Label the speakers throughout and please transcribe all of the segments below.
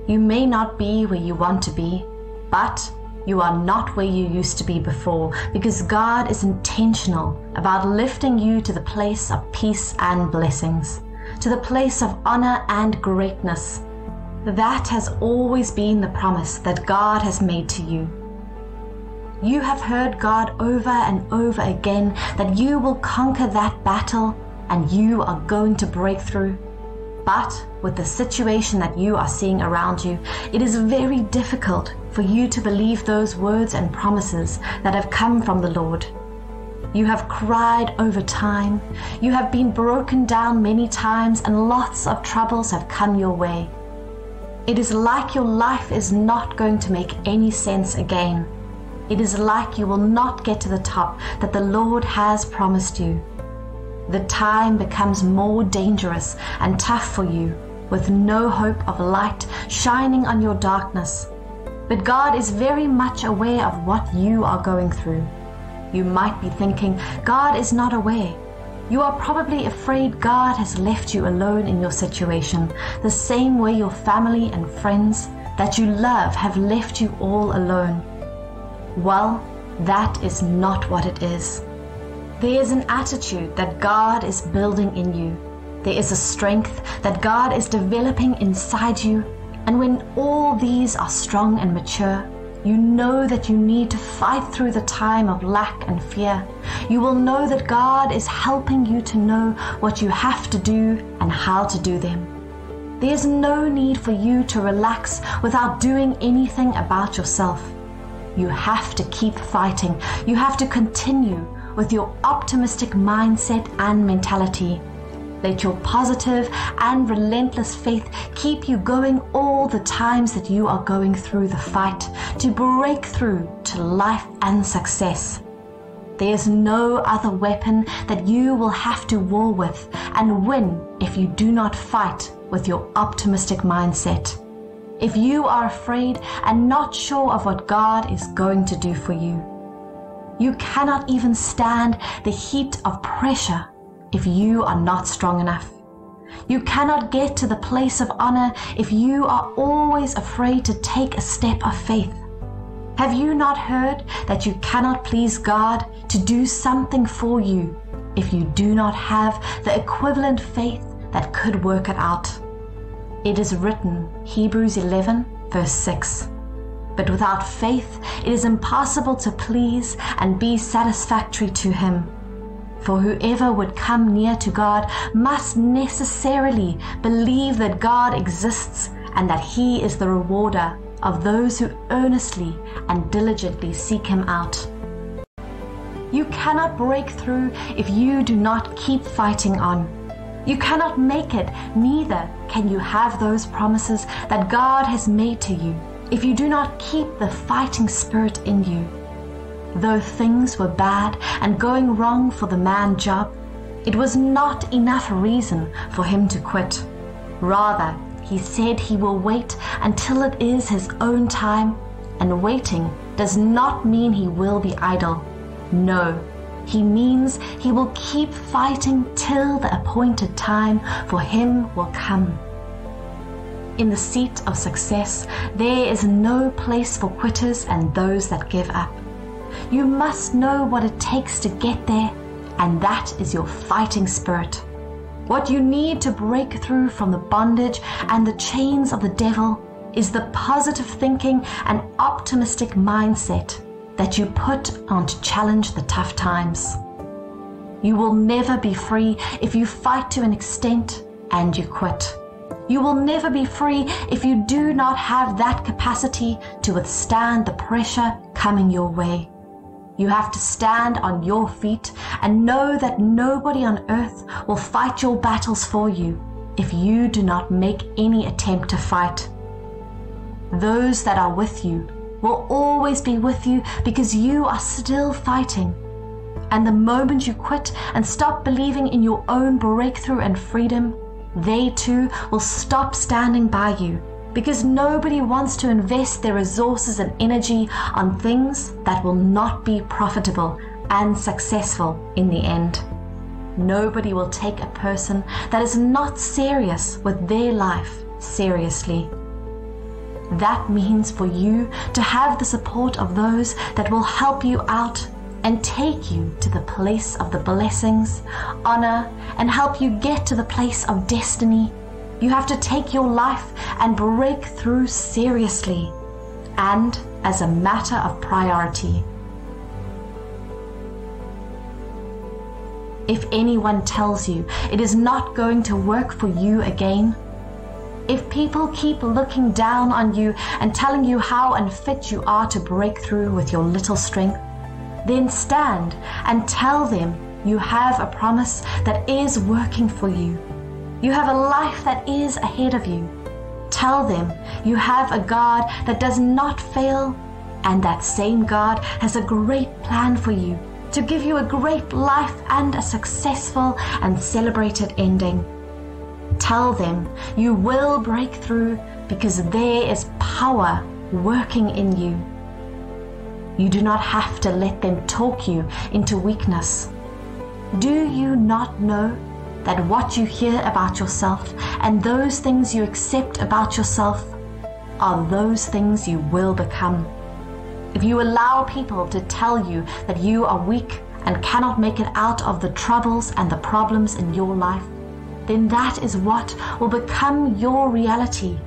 Speaker 1: You may not be where you want to be, but you are not where you used to be before, because God is intentional about lifting you to the place of peace and blessings, to the place of honor and greatness. That has always been the promise that God has made to you. You have heard God over and over again that you will conquer that battle and you are going to break through. But with the situation that you are seeing around you, it is very difficult for you to believe those words and promises that have come from the Lord. You have cried over time. You have been broken down many times and lots of troubles have come your way. It is like your life is not going to make any sense again. It is like you will not get to the top that the Lord has promised you. The time becomes more dangerous and tough for you, with no hope of light shining on your darkness. But God is very much aware of what you are going through. You might be thinking, God is not aware. You are probably afraid God has left you alone in your situation, the same way your family and friends that you love have left you all alone. Well, that is not what it is. There is an attitude that God is building in you. There is a strength that God is developing inside you. And when all these are strong and mature, you know that you need to fight through the time of lack and fear. You will know that God is helping you to know what you have to do and how to do them. There is no need for you to relax without doing anything about yourself. You have to keep fighting. You have to continue with your optimistic mindset and mentality. Let your positive and relentless faith keep you going all the times that you are going through the fight to break through to life and success. There's no other weapon that you will have to war with and win if you do not fight with your optimistic mindset. If you are afraid and not sure of what God is going to do for you, you cannot even stand the heat of pressure if you are not strong enough. You cannot get to the place of honor if you are always afraid to take a step of faith. Have you not heard that you cannot please God to do something for you if you do not have the equivalent faith that could work it out? It is written, Hebrews 11, verse 6. But without faith, it is impossible to please and be satisfactory to Him. For whoever would come near to God must necessarily believe that God exists and that He is the rewarder of those who earnestly and diligently seek Him out. You cannot break through if you do not keep fighting on. You cannot make it, neither can you have those promises that God has made to you if you do not keep the fighting spirit in you. Though things were bad and going wrong for the man Job, it was not enough reason for him to quit. Rather, he said he will wait until it is his own time, and waiting does not mean he will be idle. No, he means he will keep fighting till the appointed time for him will come. In the seat of success, there is no place for quitters and those that give up. You must know what it takes to get there, and that is your fighting spirit. What you need to break through from the bondage and the chains of the devil is the positive thinking and optimistic mindset that you put on to challenge the tough times. You will never be free if you fight to an extent and you quit. You will never be free if you do not have that capacity to withstand the pressure coming your way. You have to stand on your feet and know that nobody on earth will fight your battles for you if you do not make any attempt to fight. Those that are with you will always be with you because you are still fighting. And the moment you quit and stop believing in your own breakthrough and freedom, they too will stop standing by you, because nobody wants to invest their resources and energy on things that will not be profitable and successful in the end. Nobody will take a person that is not serious with their life seriously. That means for you to have the support of those that will help you out and take you to the place of the blessings, honor, and help you get to the place of destiny. You have to take your life and break through seriously and as a matter of priority. If anyone tells you it is not going to work for you again, if people keep looking down on you and telling you how unfit you are to break through with your little strength, then stand and tell them you have a promise that is working for you. You have a life that is ahead of you. Tell them you have a God that does not fail, and that same God has a great plan for you to give you a great life and a successful and celebrated ending. Tell them you will break through because there is power working in you. You do not have to let them talk you into weakness. Do you not know that what you hear about yourself and those things you accept about yourself are those things you will become? If you allow people to tell you that you are weak and cannot make it out of the troubles and the problems in your life, then that is what will become your reality.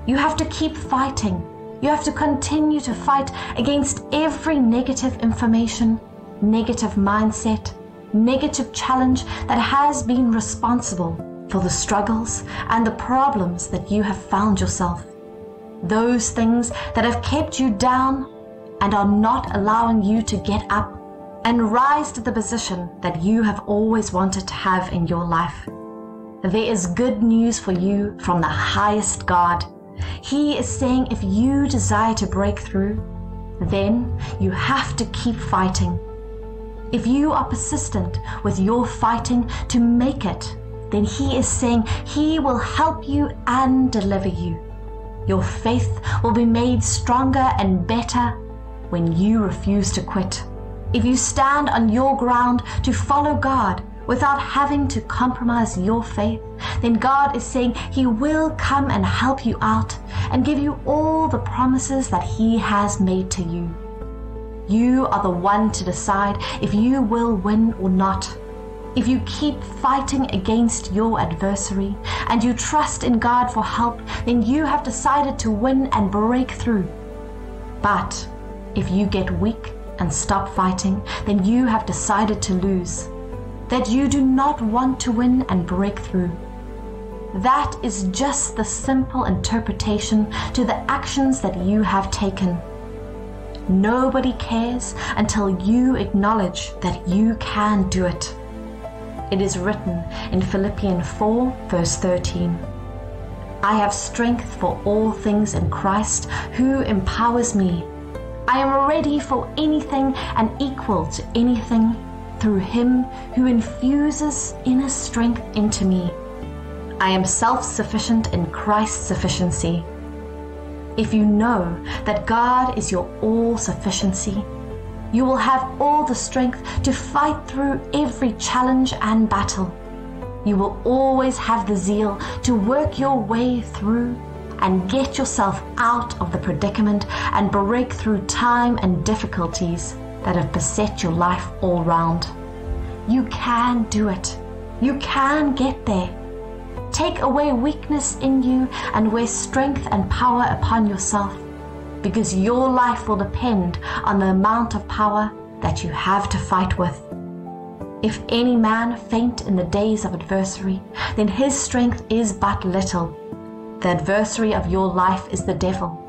Speaker 1: You have to keep fighting. You have to continue to fight against every negative information, negative mindset, negative challenge that has been responsible for the struggles and the problems that you have found yourself. Those things that have kept you down and are not allowing you to get up and rise to the position that you have always wanted to have in your life. There is good news for you from the highest God. He is saying if you desire to break through, then you have to keep fighting. If you are persistent with your fighting to make it, then He is saying He will help you and deliver you. Your faith will be made stronger and better when you refuse to quit. If you stand on your ground to follow God without having to compromise your faith, then God is saying He will come and help you out and give you all the promises that He has made to you. You are the one to decide if you will win or not. If you keep fighting against your adversary and you trust in God for help, then you have decided to win and break through. But if you get weak and stop fighting, then you have decided to lose. That you do not want to win and break through. That is just the simple interpretation to the actions that you have taken. Nobody cares until you acknowledge that you can do it. It is written in Philippians 4 verse 13. I have strength for all things in Christ who empowers me. I am ready for anything and equal to anything through Him who infuses inner strength into me. I am self-sufficient in Christ's sufficiency. If you know that God is your all-sufficiency, you will have all the strength to fight through every challenge and battle. You will always have the zeal to work your way through and get yourself out of the predicament and break through time and difficulties that have beset your life all round. You can do it. You can get there. Take away weakness in you and wear strength and power upon yourself, because your life will depend on the amount of power that you have to fight with. If any man faint in the days of adversity, then his strength is but little. The adversary of your life is the devil,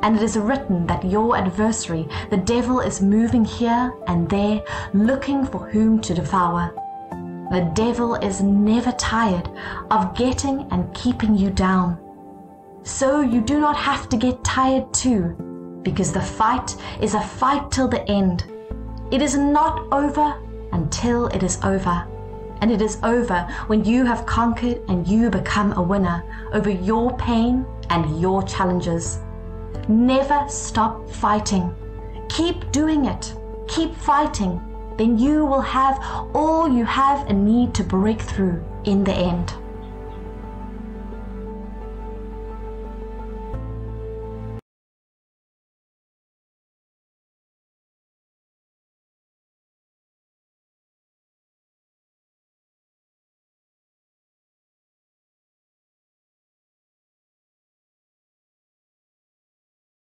Speaker 1: and it is written that your adversary, the devil, is moving here and there, looking for whom to devour. The devil is never tired of getting and keeping you down. So you do not have to get tired too, because the fight is a fight till the end. It is not over until it is over. And it is over when you have conquered and you become a winner over your pain and your challenges. Never stop fighting. Keep doing it. Keep fighting. Then you will have all you have and need to break through in the end.